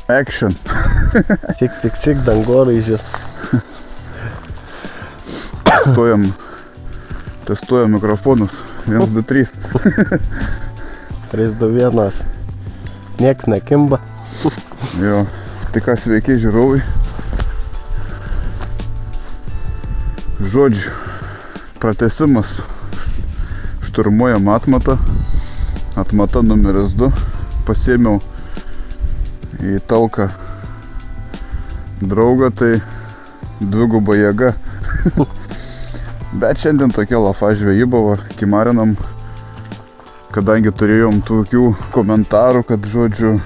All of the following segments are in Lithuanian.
Action. Sik, dangoraižis. Testuojam mikrofonus. 1, 2, 3. 3, 2, 1. Nieks nekimba. Jo, tai ką sveiki žiūrovai. Žodžiu, pratęsimas. Šturmuojam atmatą. Atmata numeris 2. Pasėmiau į talką draugą, tai dviguba jėga. Bet šiandien tokia lafa žvejyba, kimarinam, kadangi turėjom tokių komentarų, kad žodžiu,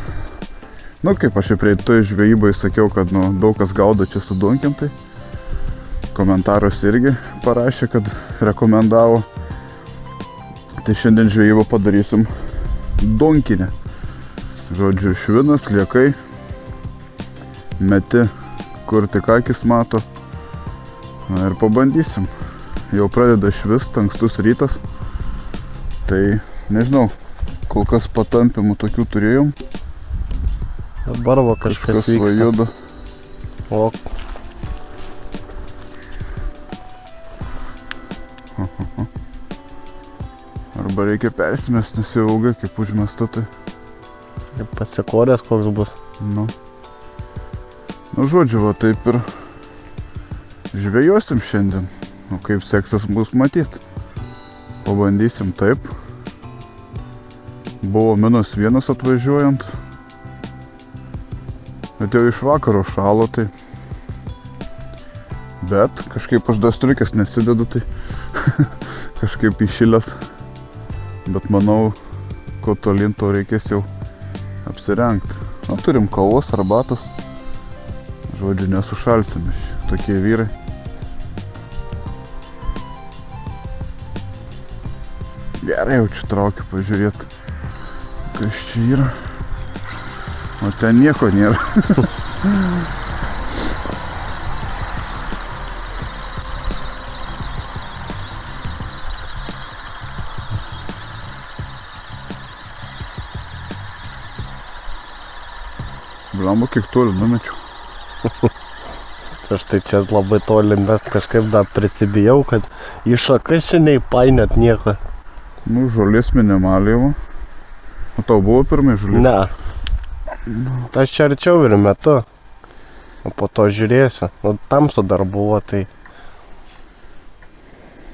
kaip aš prie toj žvejybai sakiau, kad daug kas gaudo čia su donkiam, tai komentaros irgi parašė, kad rekomendavo. Tai šiandien žvejybą padarysim donkinę. Žodžiu, švinas, liekai, meti, kur tik akis mato. Na ir pabandysim. Jau pradeda švist, ankstus rytas. Tai nežinau, kol kas patampimų tokių turėjom. Dabar va kažkas vyksta. Vajuda. O. Arba reikia persimest, nes jau ilgai kaip užmesta, tai. Pasikorės koks bus. Nu, žodžiu, va taip ir žvejosim šiandien. Kaip seksas bus matyt. Pabandysim taip. Buvo -1 atvažiuojant. Bet jau iš vakaro šalo, tai. Bet kažkaip aš dar striukės nesidedu, tai kažkaip įšilęs. Bet manau, ko tolyn to reikės jau apsirengti. Turim kavos, arbatos. Žodžiu, nesušalsime tokie vyrai. Gerai jau čia traukiu pažiūrėti, kas čia yra. O ten nieko nėra. Blemba, kiek toli numečiau. Aš tai čia labai toli mes kažkaip dar prisibijau, kad į šakas čia neįpainiot nieko. Žolės minimaliai va. O tau buvo pirmai žolės? Ne. Aš čia arčiau ir metu. O po to žiūrėsiu. Tamsu dar buvo, tai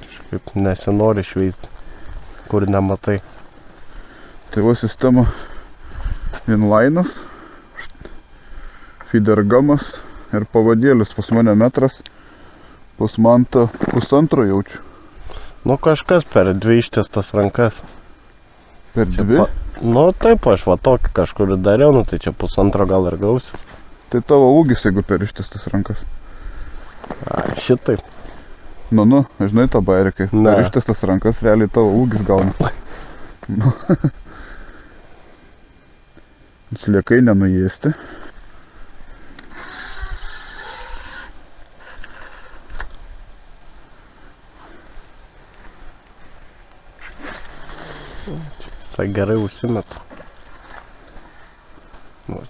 kažkaip nesinori šveisti, kur nematai. Tai va sistema inlinas, feedergamas ir pavadėlis. Pas mane metras, pas man ta 1,5 jaučiu. Kažkas per 2 ištiestas rankas. Per 2? Taip, aš va tokį kažkur dariau, tai čia 1,5 gal ir gausi. Tai tavo ūgis, jeigu per ištiestas rankas. Šitaip. Žinai tą bairį, kai per ištiestas rankas realiai tavo ūgis gaunasi. Sliekai nenuėsti. Visai gerai užsimeta.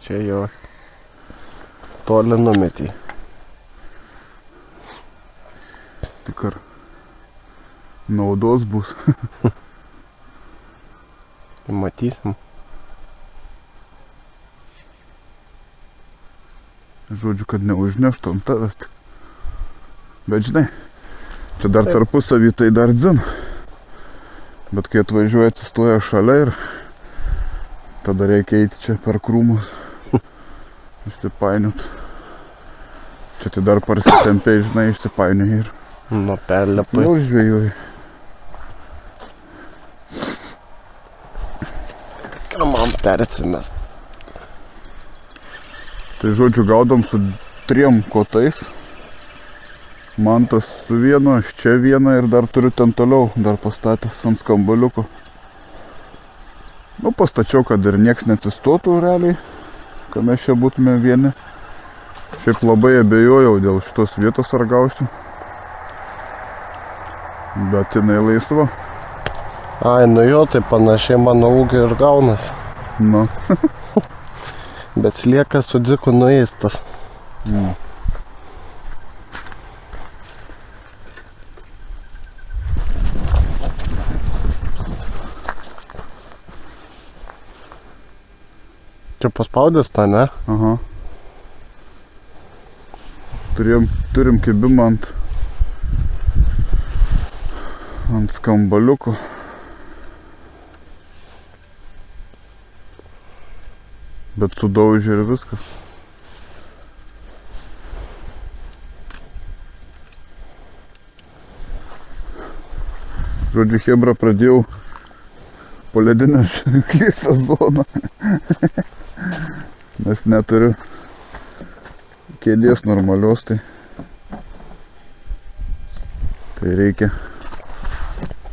Čia jau toli numetį. Tik ar naudos bus. Matysim. Žodžiu, kad neužneštų ant tavęs tik. Bet žinai, čia dar tarpusavį tai dar dzin. Bet kai atvažiuoja, atsistoja šalia ir tada reikia eiti čia per krūmus. Išsipainiot. Čia tai dar parsitempiai, žinai, išsipainioj ir perlepai. Vėl žvejoji. Man persimest. Tai žodžiu, gaudom su 3 kotais. Mantas su vienu, aš čia vieną ir dar turiu ten toliau, dar pastatęs ant skambaliuko. Pastačiau, kad ir nieks neatsistotų realiai, kad mes čia būtume vieni. Šiaip labai abejojau dėl šitos vietos ar gausiu. Bet jinai laisva. Tai panašiai mano ūgio ir gaunasi. Bet sliekas su dziku nuėstas. Čia paspaudęs tą, ne? Aha. Turim kibimą ant skambaliuko. Bet sudaužė ir viskas. Žodžiu, chebra, pradėjau poledinės žūklės sezoną. Nes neturiu kėdės normalios, tai reikia ant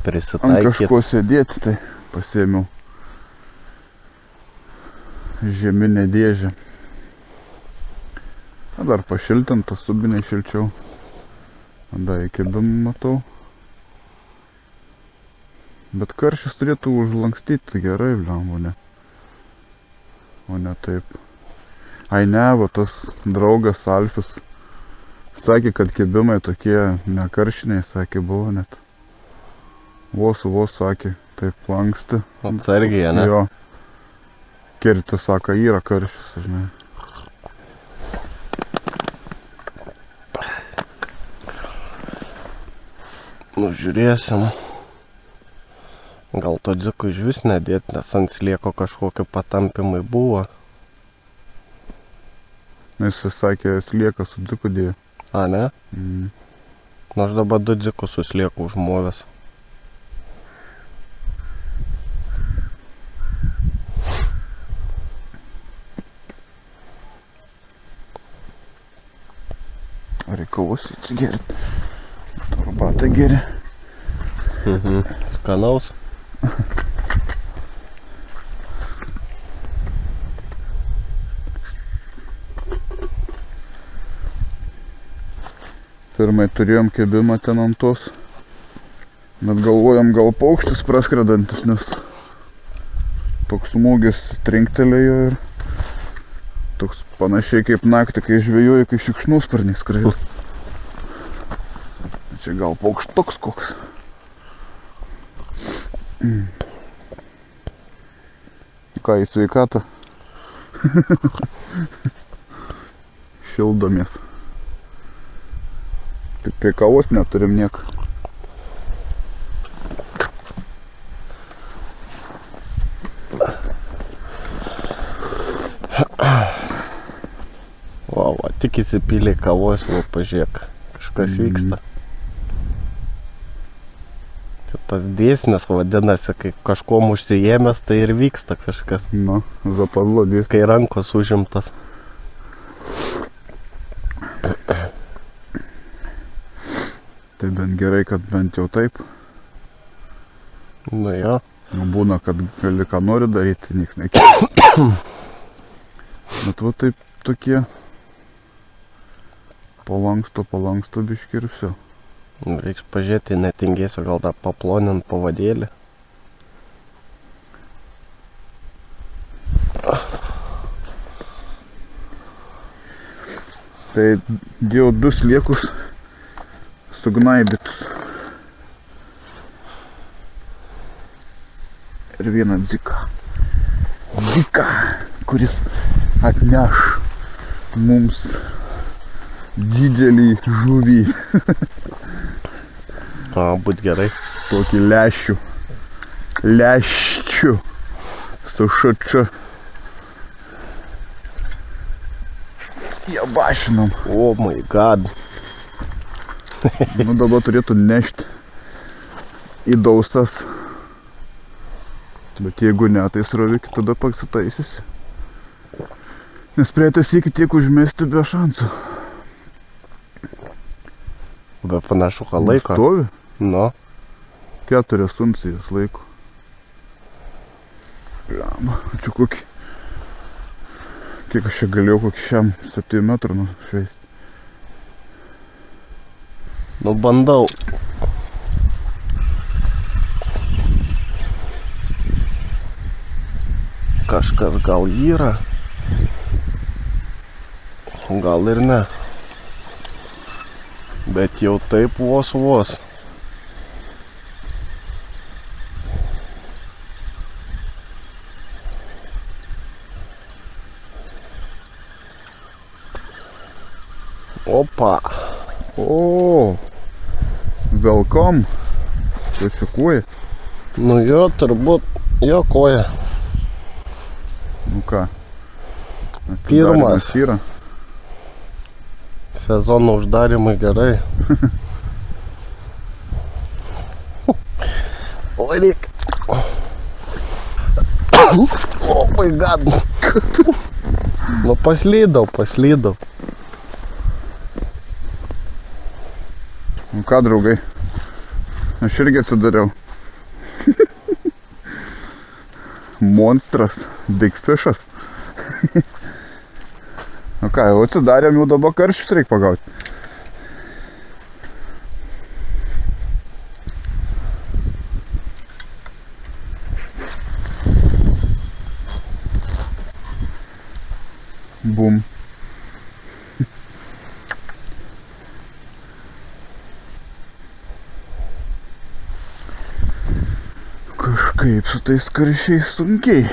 Prisitaikyti. kažko sėdėti, tai pasiėmiau žieminę dėžę. Dar pašiltintas, subiniai šilčiau. Tada įkibimą matau. Bet karštis turėtų užlankstyti gerai, blemba, ne? O ne taip. Ai ne, va tas draugas Alfis sakė, kad kibimai tokie nekaršiniai, sakė, buvo net. Vos sakė, taip lanksti. Atsargiai, ne? Jo. Kirtis sako, yra karštis, žinai. Nu, žiūrėsim. Gal to dziko iš vis nedėt, nes ant slieko kažkokie patampimai buvo. Jis sakė, slieką su dziku dėjo. A, ne? Nu, aš dabar 2 dzikus su slieku užmovęs. Reikavus atsigerti. Arbatą geri. Skanaus. Pirmai turėjom kibimą ten ant tos. Bet galvojom, gal paukštis praskredantis, nes toks smūgis trinktelėjo ir toks panašiai kaip naktį, kai žvejoju, kai šikšnusparniai skraido. Čia gal paukštoks koks. Ką, į sveikatą? Šildomės. Tik prie kavos neturim nieko. Vau, tik įsipylė kavos, va, pažiūrėk, kažkas vyksta. Čia tas dėsnis vadinasi, kai kažkuom užsijėmęs, tai ir vyksta kažkas. Nu, zapadlo dėsnis. Kai rankos užimtas. Tai bent gerai, kad bent jau taip. Nu jo. Būna, kad gali ką nori daryti, niks nekėlė. Bet va taip tokie palanksto biški ir viso. Reiks pažiūrėti, netingėsiu, gal dar paplonint pavadėlį. Tai dėjau 2 sliekus sugnaibytus. Ir vieną dziką. Dziką, kuris atneš mums didelį žuvį. A, būt gerai. Tokį leščių su šačia. Jabašinom. Oh my god. Nu dabar turėtų nešti į dausas. Bet jeigu ne, tai srovikį tada pasitaisysi. Nes praeitas iki tiek užmesti be šansų. Be panašu, ką laiko. Stovi? Nu. 4 uncijas laiko. Bliamba, čia kokį. Kiek aš čia galėjau kokį 7 metrų nušveist. Nu, bandau. Kažkas gal yra. Gal ir ne. Bet jau taip vos. Opa. O. Welcome. Susikuoji. Nu jo, turbūt jo koja. Nu ką. Pirmas. Atidarymas yra. Sezono uždarimai gerai. Oi, reik. Oh my god. Nu paslydau. Nu ką, draugai. Aš irgi atsidariau. Monstras. Big fishas. Nu ką, jau atsidarėm, jau dabar karšius reikia pagauti. Bum. Kažkaip su tais karšiais sunkiai.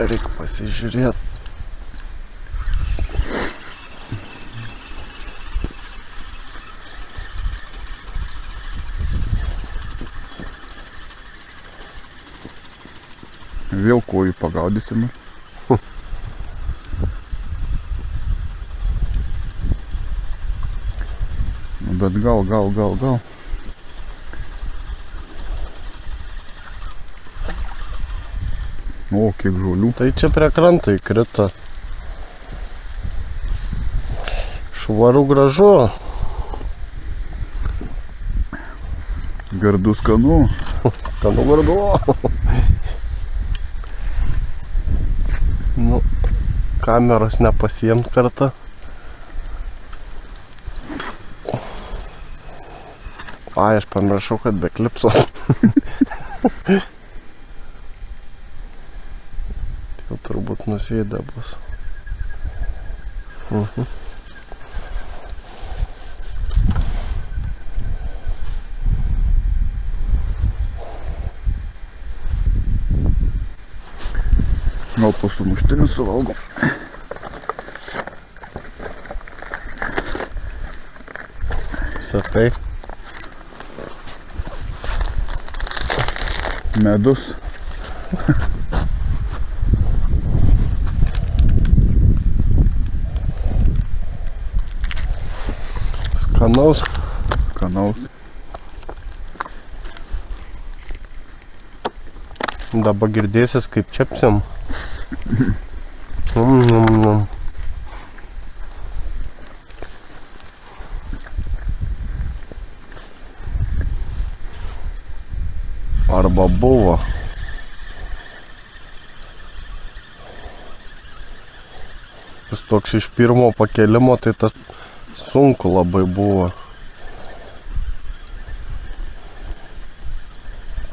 Reikia pasižiūrėti. Vėl kojų pagaudysim. Bet gal. O, kiek žolių. Tai čia prie kranto įkrito. Švaru gražu. Gardu skanu. Skanu gardu. Nu, kameros nepasiemt kartą. Ai, aš pamiršau, kad be klipso. Jau turbūt nusėdę bus. Gal po sumuštinių suvalgom. Sakai. Medus. Skanaus. Dabar girdėsis, kaip čepsim. Arba buvo. Jis toks iš pirmo pakelimo, tai tas sunku labai buvo.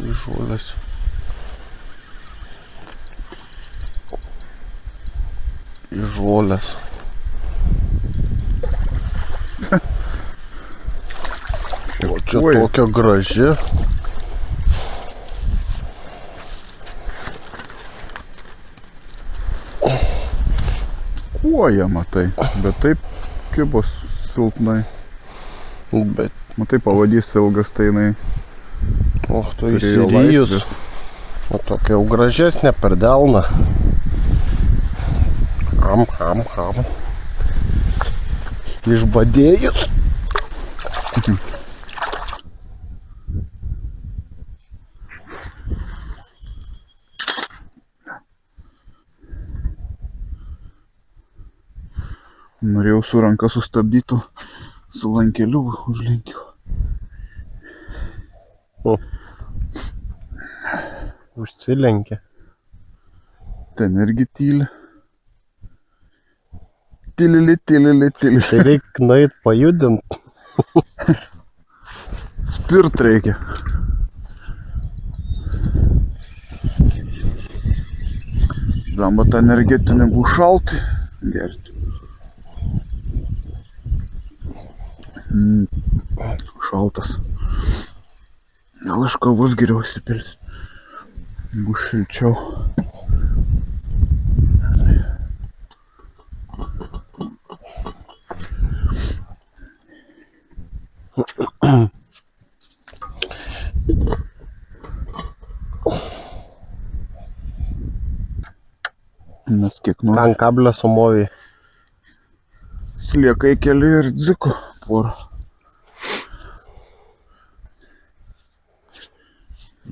Žolės. Į žolės. O čia tokia graži. Kuoja, matai, bet taip kibos silpnai. Bet, Matai, pavadys ilgas, tai jinai tu turėjo įsirijus. laisvės. O tokia jau gražesnė per delną. Ham. Išbadėjus. Norėjau su ranka sustabdytų, su lankeliu užlenkiau. Užsilenkė. Ten irgi tyli. Tylili. Tai reikia nueit pajudint. Spirt reikia. Blemba tą energetinį bus šalti gerti. Šaltas. Gal aš kavos geriau įsipilsiu. Bus šilčiau. Nes kiek nori. Ant kablio sumovė. Sliekai keli ir dziko porą.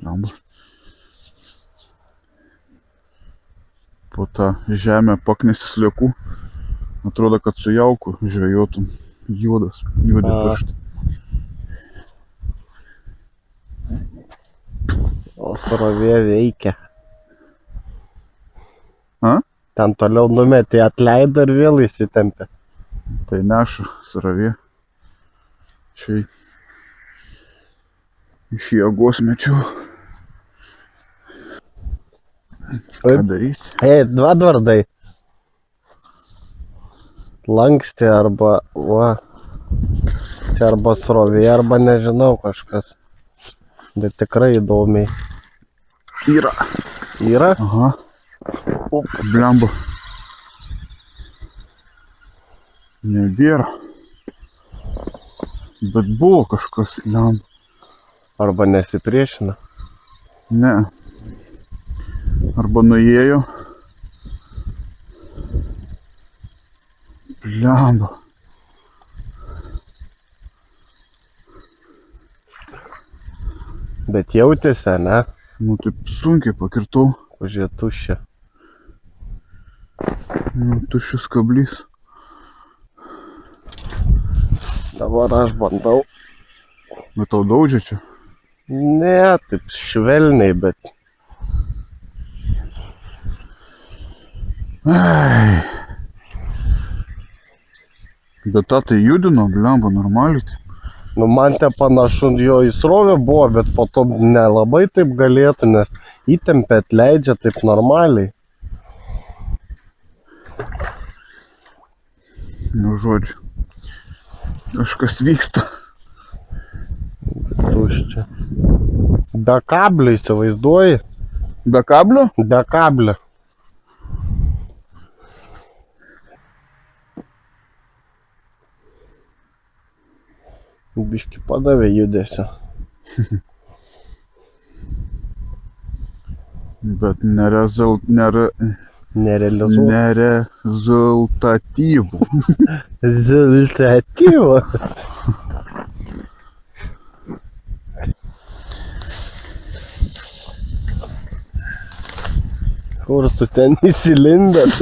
Blemba. Po tą žemę paknesi sliekų. Atrodo, kad su jauku žvejotum. Juodi pirštai. O srovė veikia. A? Ten toliau numetė, atleido ir vėl įsitempė. Tai neša srovė. Šiai iš jėgos mečiau. Ką darysi? Ei, Edvardai. Lankstė arba, va. Čia arba srovė, arba nežinau kažkas. Bet tikrai įdomiai. Yra. Yra? Aha. Blemba. Nebėra. Bet buvo kažkas, blemba. Arba nesipriešina. Ne. Arba nuėjo. Blemba. Bet jautėsi, ne? Nu taip sunkiai pakirtau. Pažiūrė tuščia. Nu, tuščias kablys. Dabar aš bandau. Bet tau daudžia čia. Ne, taip švelniai, bet Ai. Bet tą tai judino, blemba, normaliai. nu, man te panašu jo į srovę buvo, bet po to nelabai taip galėtų, nes įtempė atleidžia taip normaliai. Nu, žodžiu. Kažkas vyksta. Tuščia. Be kablio įsivaizduoji? Be kablio? Be kablio. Biški padavė judesio. Bet Nerealizuoju. nerezultatyvų. Rezultatyvo. Kur tu ten įsilindęs?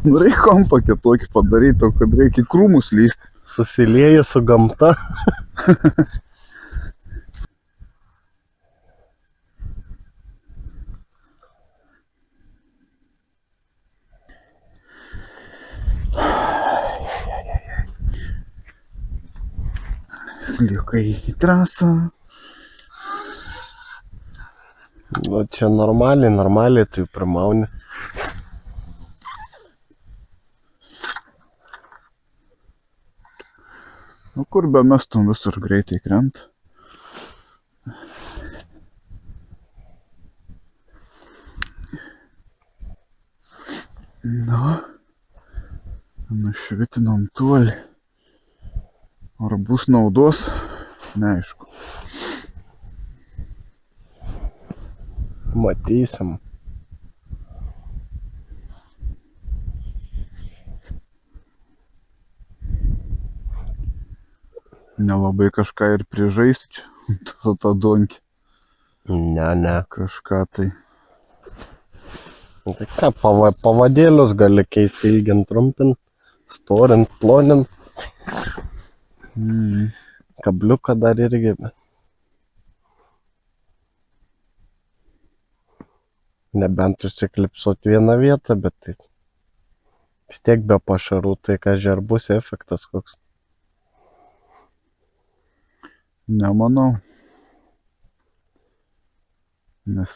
Nu, reikia kampą kitokį padaryti, o kad reikia į krūmus lysti. Susilieja su gamta. Sliekai į trasą. O čia normaliai tu jų primauni. Nu, kur be mestum visur greitai krenta. Nu, nušvitinom tuolį. Ar bus naudos? Neaišku. Matysim. Nelabai kažką ir prižaisti čia. Su tą donkį. Ne. Kažką tai. Tai ką, pavadėlius gali keisti, ilgint, trumpint, storint, plonint. Kabliuką dar irgi. Nebent užsiklipsuot vieną vietą, bet tai vis tiek be pašarų, tai ką žerbus efektas koks. Nemanau. Nes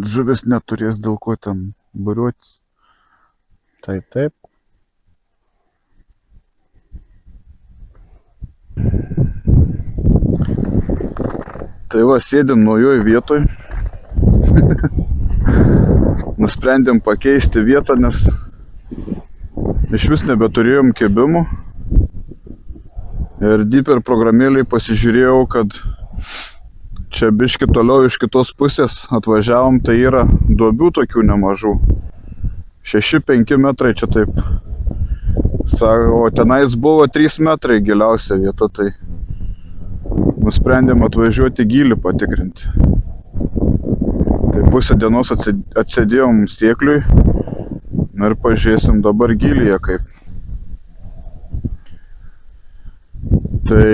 žuvis neturės dėl ko ten buriuotis. Tai taip. Tai va, sėdim naujoj vietoj. Nusprendėm pakeisti vietą, nes iš vis nebeturėjom kibimų. Ir Deeper programėlėj pasižiūrėjau, kad čia biški toliau iš kitos pusės atvažiavom, tai yra duobių tokių nemažų. 6-5 metrai čia taip. O tenais buvo 3 metrai giliausia vieta, tai nusprendėm atvažiuoti gylį patikrinti. Tai pusę dienos atsėdėjom sėkliui ir pažiūrėsim dabar gylyje kaip. Tai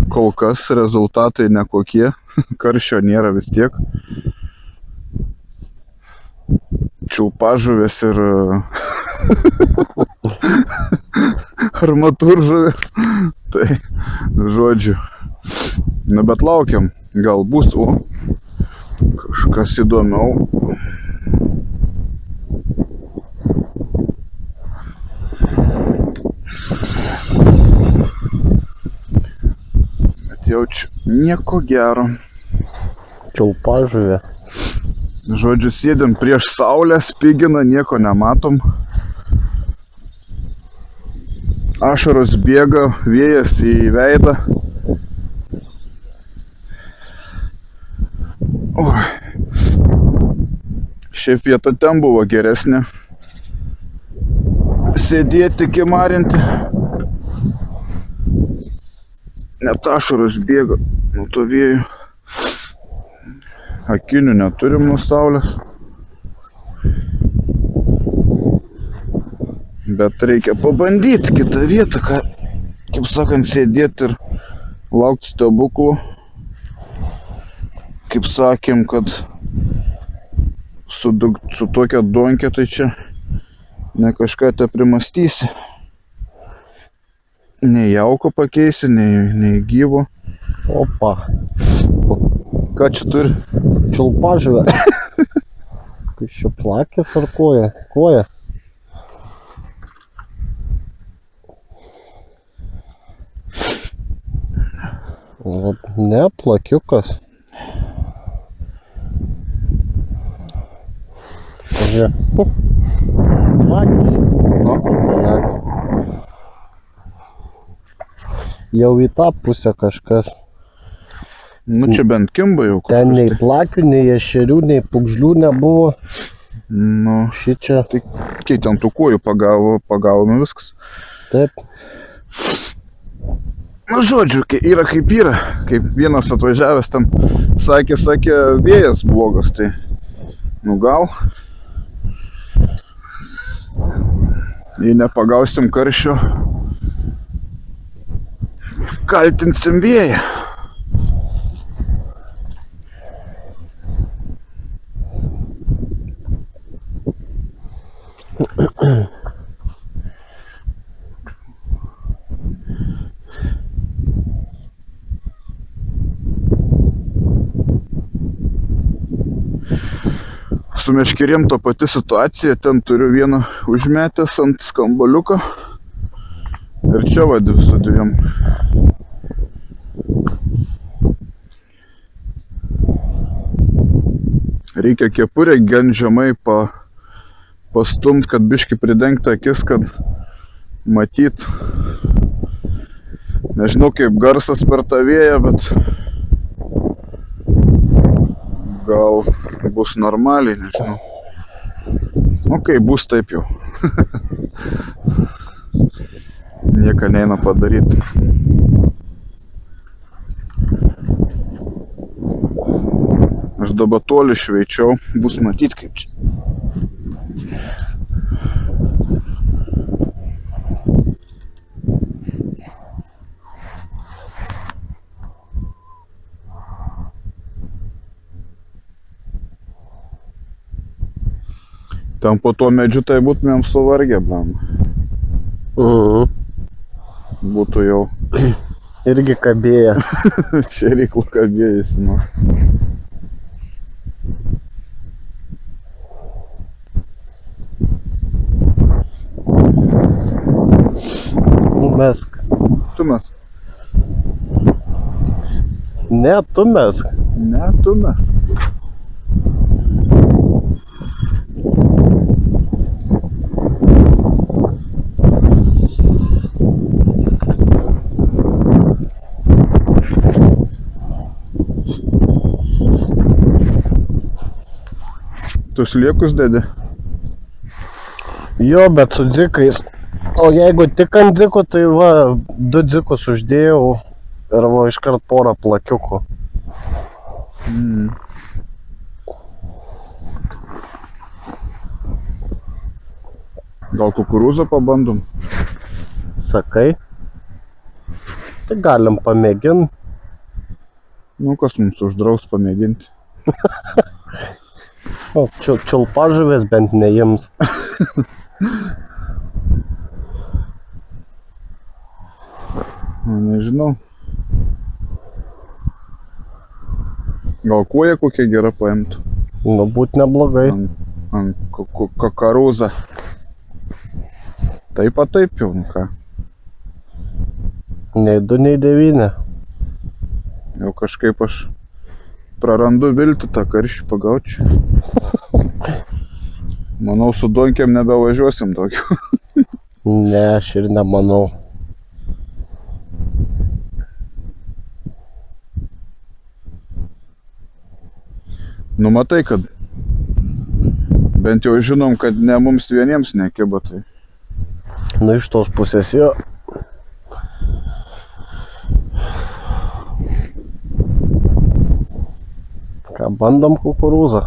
kol kas rezultatai nekokie, karščio nėra vis tiek. Čiulpažuvės ir armatūržuvės. Tai žodžiu. Na bet laukiam, gal bus kažkas įdomiau. Bet jaučiu nieko gero. Čiulpažuvė. Žodžiu, sėdėm prieš saulę, spigina, nieko nematom. Ašaros bėga, vėjas į veidą. Šiaip vieta ten buvo geresnė. Sėdėti, kimarinti. Net ašaros bėga nuo to vėjų. Akinių neturim nuo saulės. Bet reikia pabandyti kitą vietą, kaip sakant, sėdėti ir laukti stebuklų. Kaip sakėm, kad su tokia donkė tai čia ne kažką te primastysi. Nei jauko pakeisi, nei gyvo. Opa. Ką čia turi? Čiulpažuvė. Kas čia plakės ar koja? Koja. Ne, plakiukas. Plakės. Jau į tą pusę kažkas. Nu čia bent kimba jau. Ten nei plakių, nei ešerių, nei pugžlių nebuvo. Nu, Šičia. tai kai ten tų kojų pagavome viskas. Taip. Nu, žodžiu, yra kaip yra. Kaip vienas atvažiavęs ten sakė, vėjas blogas, tai nu gal. Jei nepagausim karščio, kaltinsim vėją. Su meškerėm to pati situacija, ten turiu vieną užmetęs ant skambaliuko ir čia vadiu su dviem. Reikia kepurę gan žemai pastumt, kad biški pridengti akis, kad matyt. Nežinau kaip garsas per tą vėją, bet gal bus normaliai, nežinau. Nu, kai bus, taip jau. Nieko neina padaryti. Aš dabar toli šveičiau, bus matyti kaip čia. Ten po to medžiu tai būtumėm suvargę, blam. Būtų jau. Irgi kabėja. Šėryklų kabėjusi, nu. Mesk. Tu mes. Ne, tu mesk. Ne, tu mes. Tu sliekus dedi? Jo, bet su dzikais. O jeigu tik ant dziko, tai va, 2 dzikus uždėjau ir va iškart porą plakiukų. Gal kukurūzą pabandom? Sakai? Tai galim pamėginti. Nu, kas mums uždraus pamėginti? O, čiulpažuvės bent neims. Nežinau. Gal koja kokia gera paimtų? Nu, būt neblogai. Ant kukurūzą. Taip pat taip jau, nu ką. Nei 2, nei 9. Jau kažkaip aš prarandu viltį tą karšį pagaučiau. Manau, su donkiam nebevažiuosim daugiau. Ne, aš ir nemanau. Nu matai, kad bent jau žinom, kad ne mums vieniems nekiba, tai. Nu, iš tos pusės jo. Ką, bandom kukurūzą?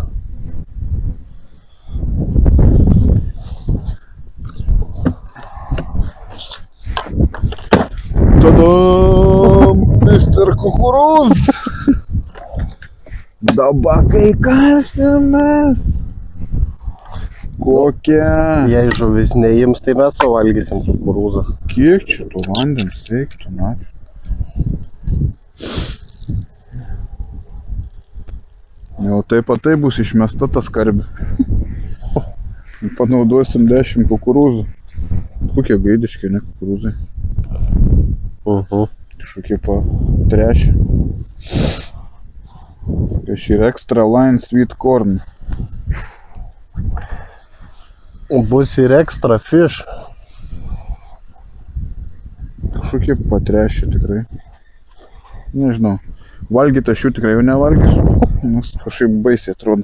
Tadam, Mr. Kukurūz! Dabar kai kasimės. Kokia? Jei žuvis neims, tai mes suvalgysim kukurūzą. Kiek čia to vandens reiktų, načiu? Jau taip pat tai bus išmesta ta skarbė. Panaudosim 10 kukurūzų. Kokie gaidiški, ne kukurūzai. Kažkokie patrešė. Šį extra line sweet corn. Bus ir extra fish. Kažkokie patrešė tikrai. Nežinau. Valgyti aš jų tikrai jau nevalgysiu. Nes kažkaip baisiai atrodo.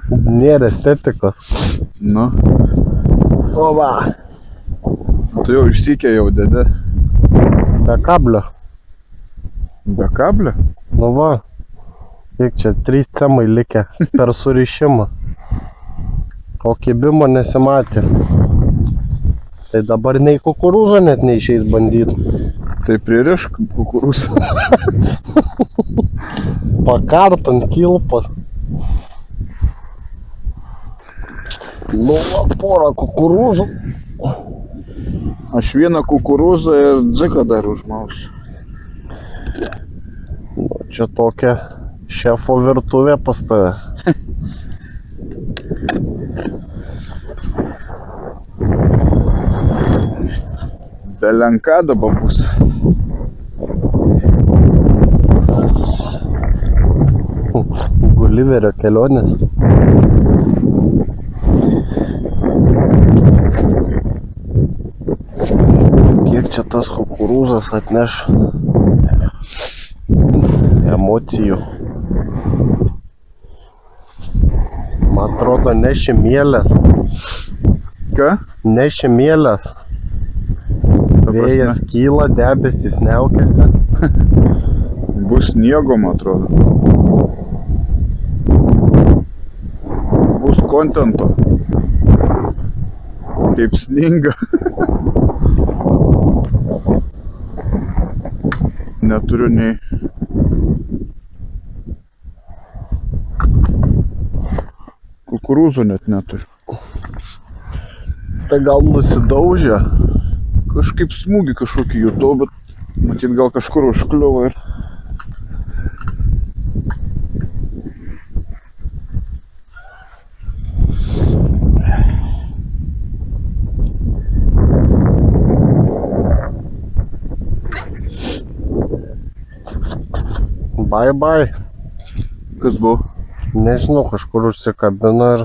Nėra estetikos. Nu. O va. Tu jau išsikė jau, dėdė. Be kablio. Be kablio? Nu va. Kiek čia 3 cemai likę per surišimą. O kibimo nesimatė. Tai dabar nei kukurūzo net neišeis bandyti. Tai pririšk kukurūzą. Pakartant kilpas. Nu va, porą kukurūzų. Aš vieną kukurūzą ir dziką dar užmausiu. Nu, čia tokia šefo virtuvė pas tave. Belenka dabar bus. Guliverio kelionės. Kiek čia tas kukurūzas atneš emocijų. Man atrodo, neši mielės. Ką? Neši mielės. Vėjas kyla, debesys niaukiasi. Bus sniego, man atrodo. Bus kontento. Kaip sninga. Neturiu nei... Kukurūzų net neturiu. Tai gal nusidaužė? Kažkaip smūgį kažkokį jutau, bet matyt gal kažkur užkliuvo ir... Bye bye. Kas buvo? Nežinau, kažkur užsikabino ir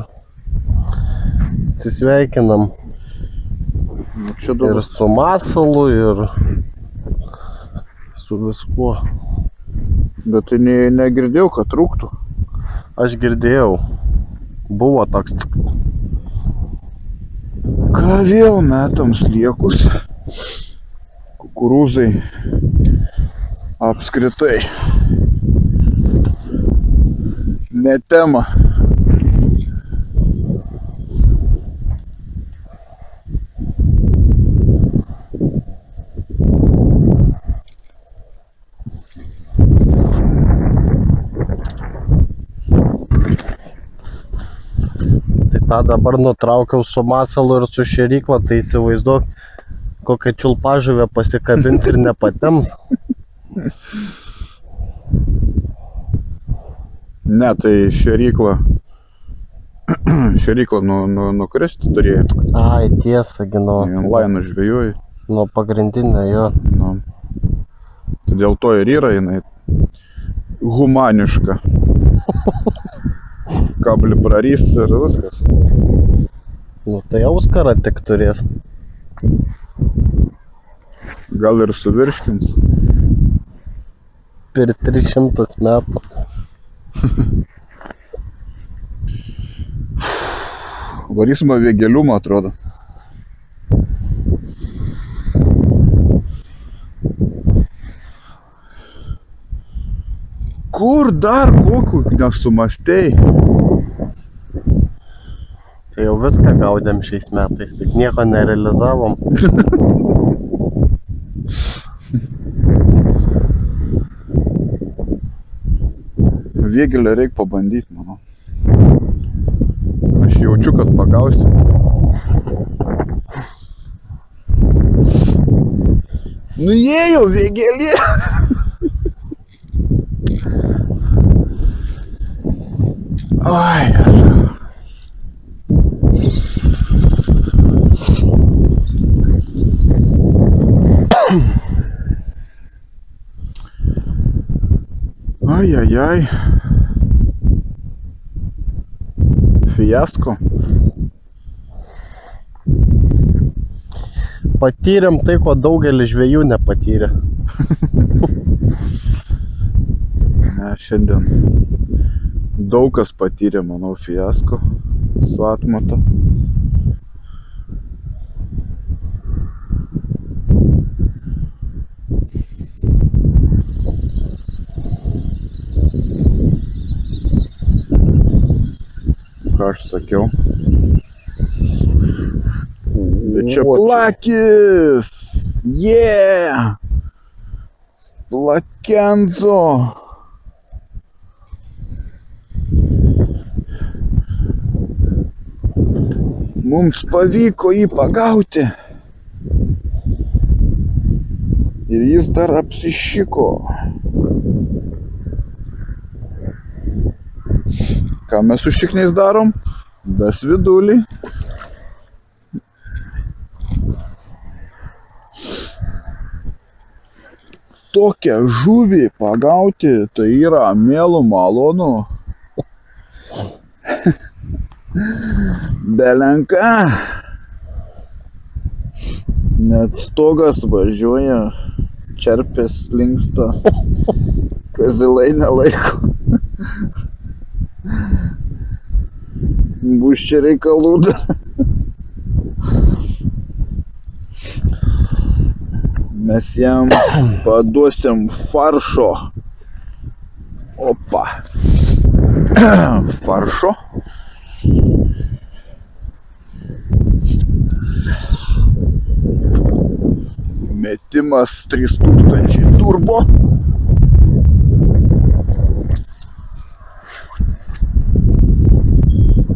atsisveikinam. Čia Ir dabar. su masalu, ir su viskuo. Bet tai negirdėjau, kad trūktų. Aš girdėjau. Buvo toks. Ką vėl metam sliekus? Kukurūzai. Apskritai. Ne tema. Tai tą dabar nutraukiau su masalu ir su šėrykla, tai įsivaizduok, kokią čiulpažuvę pasikabins ir nepatems. Ne, tai šėryklą. Šėryklą nukresti turėjai. Ai, tiesa, gino. Lainų žvėjuoji. Nuo pagrindinio jo. Nu. Tai dėl to ir yra jinai humaniška. Kablį prarys ir viskas. Nu tai auskarą tik turės. Gal ir suvirškins. Per 300 metų. Varysim vėgelių, man atrodo. Kur dar kokių nesumastei? Tai jau viską gaudėm šiais metais, tik nieko nerealizavom. Vėgelę reikia pabandyti, manau. Aš jaučiu, kad pagausiu. Nuėjau vėgelį. Ai. Ai. Fiasko. Patyrėm tai, ko daugelis žvejų nepatyrė. Ne, šiandien daug kas patyrė, manau, fiasko su atmata. Ką aš sakiau? Bet čia plakis! Yeah! Plakenzo! Mums pavyko jį pagauti. Ir jis dar apsišiko. Ką mes su šikniais darom? Das vidulį. Tokią žuvį pagauti, tai yra mielų malonu. Belenka. Net stogas važiuoja, čerpės linksta, kazilai nelaiko. Bus čia reikalų dar. Mes jam paduosim faršo. Opa. Faršo. Metimas 3000 turbo.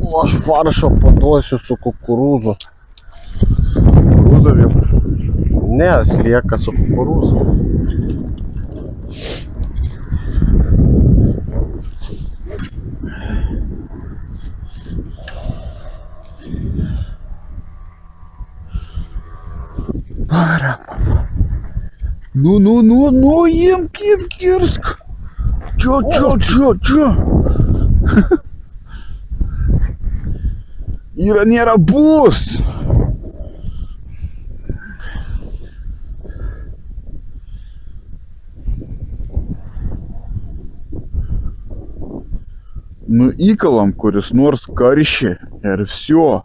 O aš faršo paduosiu su kukurūzu. Kukurūza vėl. Ne, slieka su kukurūzu. Varam. Nu, imk, kirsk. Čia. Nėra bus. Nu įkalam kuris nors karšį ir всё.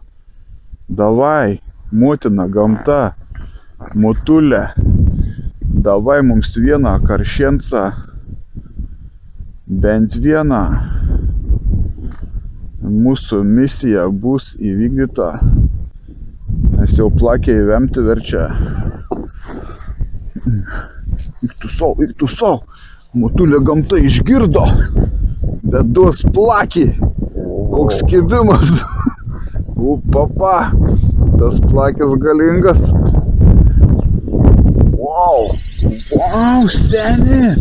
Davai, motina gamta, motulė. Davai mums vieną karšiencą. Bent vieną. Mūsų misija bus įvykdyta. Nes jau plakiai vemti verčia. Eik tu sau. Motulė gamta išgirdo. Bet duos plakį. Koks kibimas. Papa. Tas plakis galingas. Wow, seni.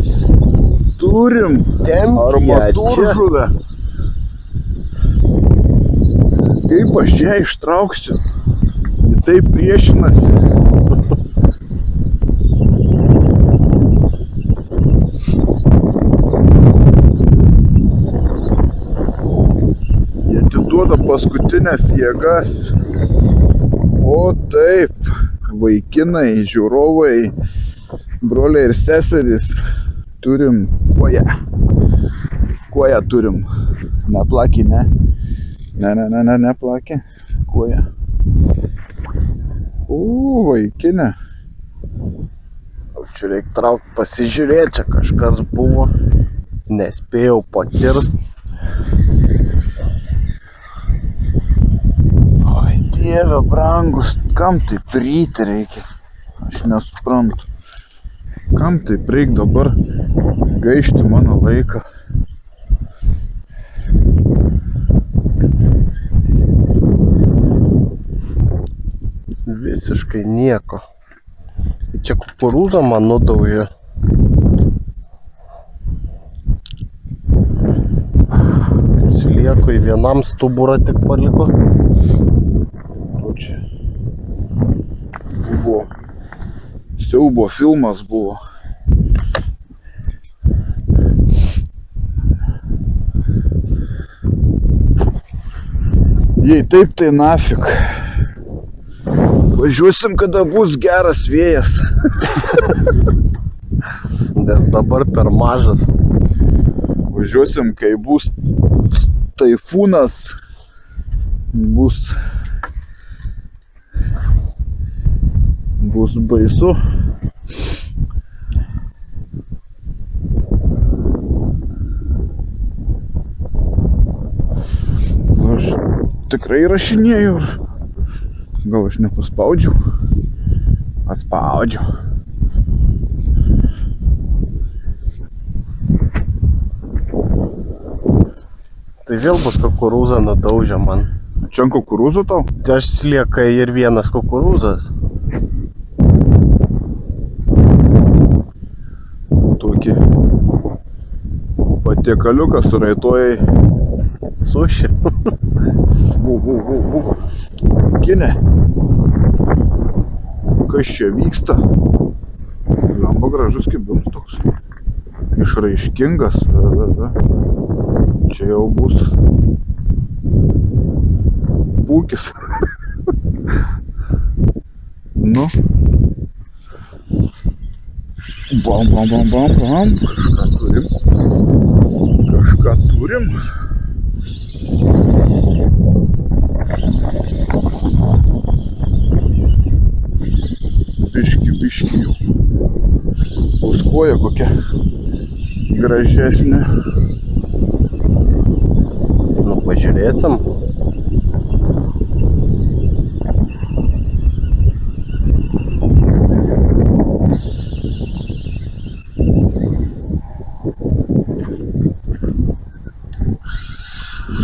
Turim armatūržuvę. Kaip aš ją ištrauksiu? Ji taip priešinasi. Jie atiduoda paskutinės jėgas. O taip, vaikinai, žiūrovai, broliai ir seserys, turim koją. Koją turim. Neplakį, ne? Neplakį. Koją. Vaikinė. Čia reikia traukti, pasižiūrėti, čia kažkas buvo. Nespėjau pakirst. Oi, Dieve brangus, kam taip ryti reikia? Aš nesuprantu. Kam taip reikia dabar gaišti mano laiką? Visiškai nieko. Čia kukurūzą man nudaužė. Slieku į vienam stuburą tik paliko. O čia buvo siaubo filmas buvo. Jei taip, tai nafik. Važiuosim, kada bus geras vėjas. Nes dabar per mažas. Važiuosim, kai bus taifūnas. Bus baisu. Aš tikrai rašinėjau. Gal aš nepaspaudžiau? Paspaudžiau. Tai vėl bus kukurūzą nudaužė man. Čia ant kukurūzų tau? Tai aš sliekai ir vienas kukurūzas. Tokį patiekaliuką suraitojai. Suši. Kinė. Kas čia vyksta? Lemba gražus kibims toks. Išraiškingas. Čia jau bus pūkis. Nu. Bam. Kažką turim. Biški jau. Bus koja kokia gražesnė. Nu, pažiūrėsim.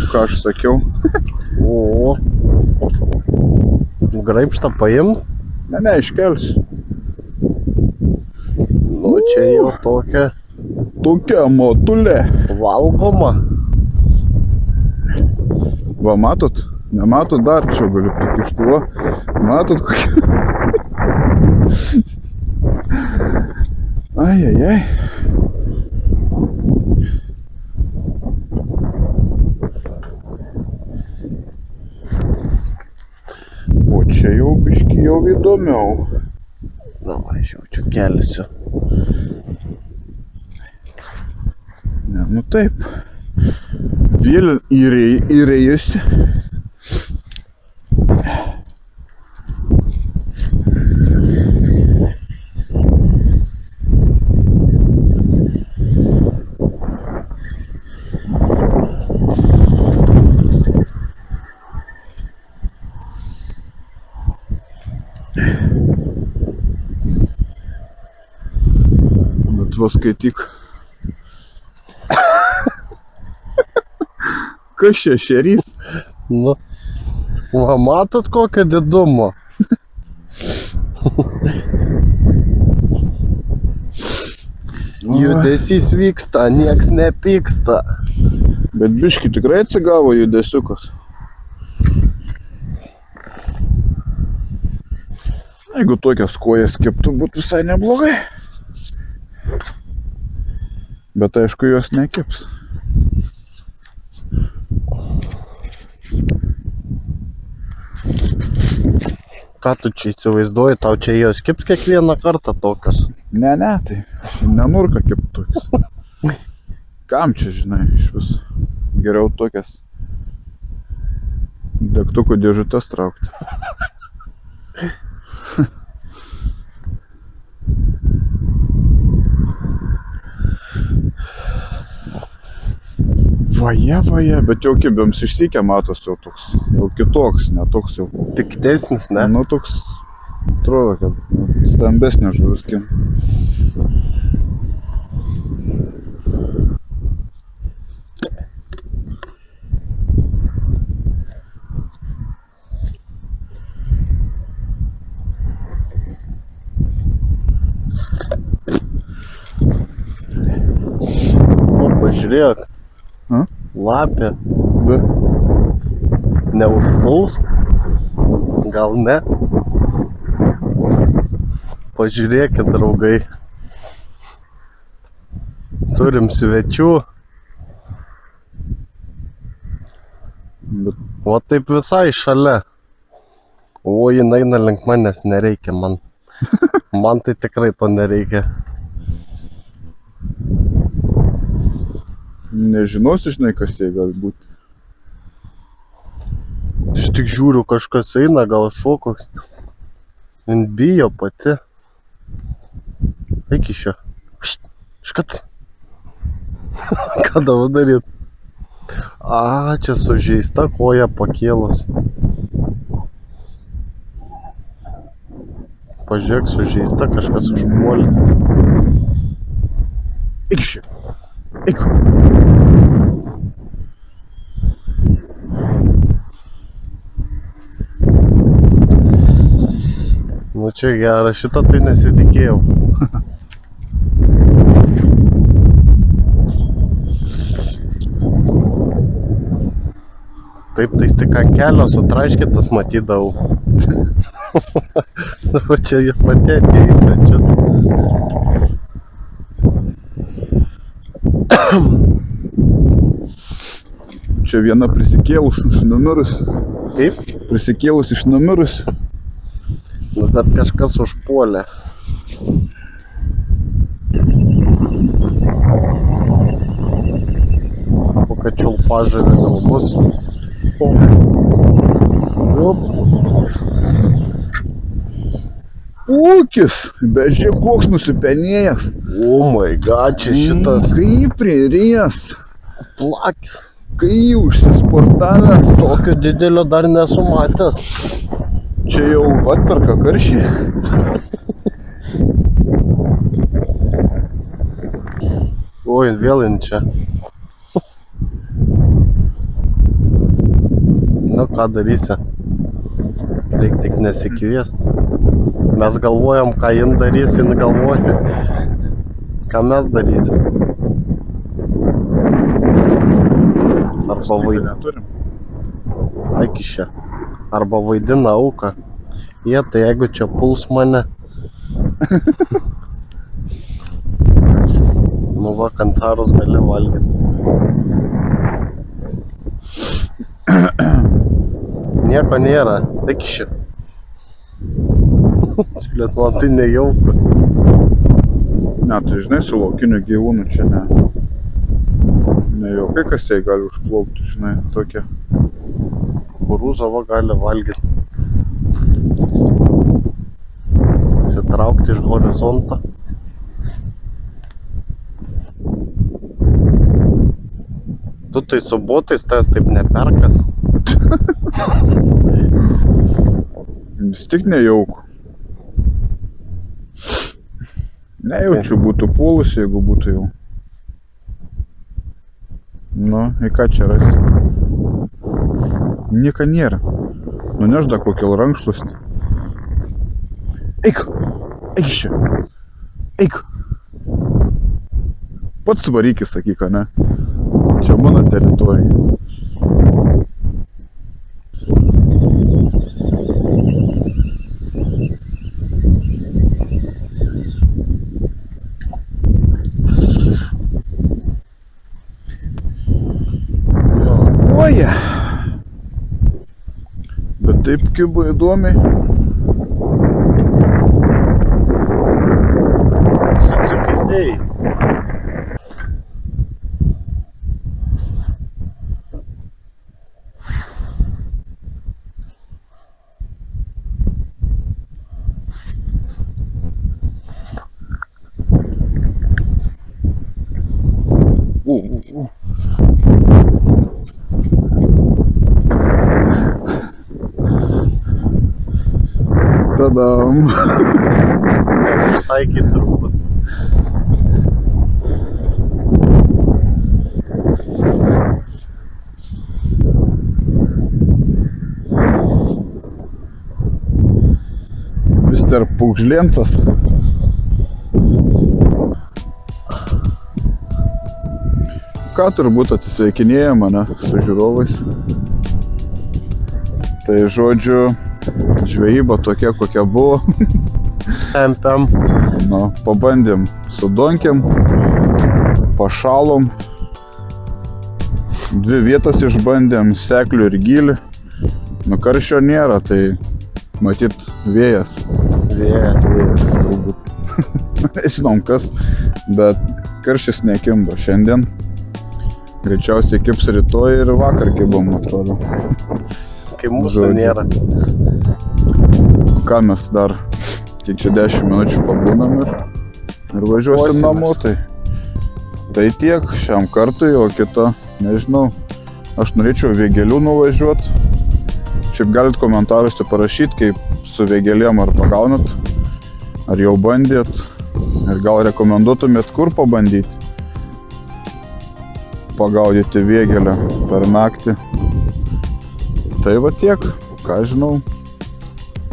Ką aš sakiau? O. Graibštą paim. Ne, iškelsiu. Nu, čia jau tokia Tokia motulė. valgoma. Va, matot? Nematot dar, čia galiu prikišti. Va, matot kokia? Ai. jau įdomiau. Na, aš jaučiu kelsiu. Ne, nu taip. Vėl įrėjusi. Bet vos skaityk. Kas čia šerys? Nu, va, matot kokio didumo? Judesys vyksta, nieks nepyksta. Bet biški tikrai atsigavo judesiukas. Jeigu tokias kojas keptų, būtų visai neblogai. Bet aišku, jos nekeps. Ką tu čia įsivaizduoji, tau čia jos keps kiekvieną kartą tokios? Ne, tai nenurka kept tokias. Kam čia, žinai, iš vis geriau tokias degtukų dėžutes traukti. Vaja, bet jau kibėms išsikė matos jau toks, jau kitoks, ne toks jau. Piktesnis, ne? Nu toks, atrodo, kad stambesnė žuvis kim. O, pažiūrėk. Lapė. Neužpuls? Gal ne? Pažiūrėkit, draugai. Turim svečių. O taip visai šalia. O, jinai eina link manęs, nereikia man. Man tai tikrai to nereikia. Nežinosi, žinai, kas jai gali būti. Aš tik žiūriu, kažkas eina, gal šuo koks. Jin bijo pati. Eik iš čia. Škat. Ką dabar daryt? A, čia sužeista koja pakėlus. Pažiūrėk, sužeista, kažkas užpuolė. Eik iš čia. Eik. Nu čia gerai, šito tai nesitikėjau. Taip, tai tik ant kelio sutraiškytas matydavau. O čia jie pati atėjo į svečius. Čia viena prisikėlus iš numirus. Kaip? Prisikėlus iš numirus. Nu, bet kažkas užpuolė. Kokia čiulpažavė gal bus. Ūkis, bet žiūrėk, koks nusipenėjęs. Oh my god, čia šitas Kaip pririjęs, plakis. kai užsisportavęs. Tokio didelio dar nesu matęs. Čia jau atperka karšį. Oi, vėl jin čia. Nu, ką darysi? Reik tik nesikviest. Mes galvojam, ką jin darys, jin galvoja, ką mes darysim. Arba vaidina. Eik iš čia. Arba vaidina auką. Jie, tai jeigu čia puls mane. Nu va, kancarus gali valgyti. Nieko nėra. Eik iš čia. Bet man tai nejauku. Ne, tai žinai, su laukiniu gyvūnu čia ne. Ne jau kai kas jai gali užplaukti, žinai, tokia. Kukurūzą va gali valgyti. Sitraukti iš horizonto. Tu tai su botais tas taip neperkas. Vis tik nejauku. Nejaučiu būtų puolus, jeigu būtų jau. Nu, į ką čia rasi? Nieko nėra. Nuneš dar kokį rankšluostį. Eik! Eik iš čia! Eik! Pats varykis, sakyk, ne? Čia mano teritorija. Oje! Bet taip kibo įdomiai. Sucikizdėjai. Tadam! Taikyt turbūt. Mister Pugžlėnsas. Ką turbūt atsisveikinėjom, ne, su žiūrovais. Tai žodžiu, žvejyba tokia, kokia buvo. Tempiam. Nu, pabandėm su donkėm, pašalom. 2 vietas išbandėm, seklių ir gylį. Nu, karščio nėra, tai matyt vėjas. Vėjas. Turbūt. Nežinom kas, bet karštis nekimbo šiandien. Greičiausiai kips rytoj ir vakar kibom, atrodo. Kai mūsų nėra. Ką mes dar, kiek čia 10 minučių pabūnam ir važiuosim namo, tai tiek šiam kartui, o kitą, nežinau, aš norėčiau vėgėlių nuvažiuoti. Šiaip galit komentaruose parašyti, kaip su vėgėlėm ar pagaunat, ar jau bandėt, ir gal rekomenduotumėt kur pabandyti pagaudyti vėgėlę per naktį. Tai va tiek, ką žinau.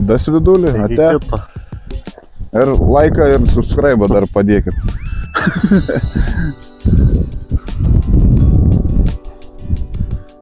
Das vidulį, ate. Ir laiką ir subscribe dar padėkit.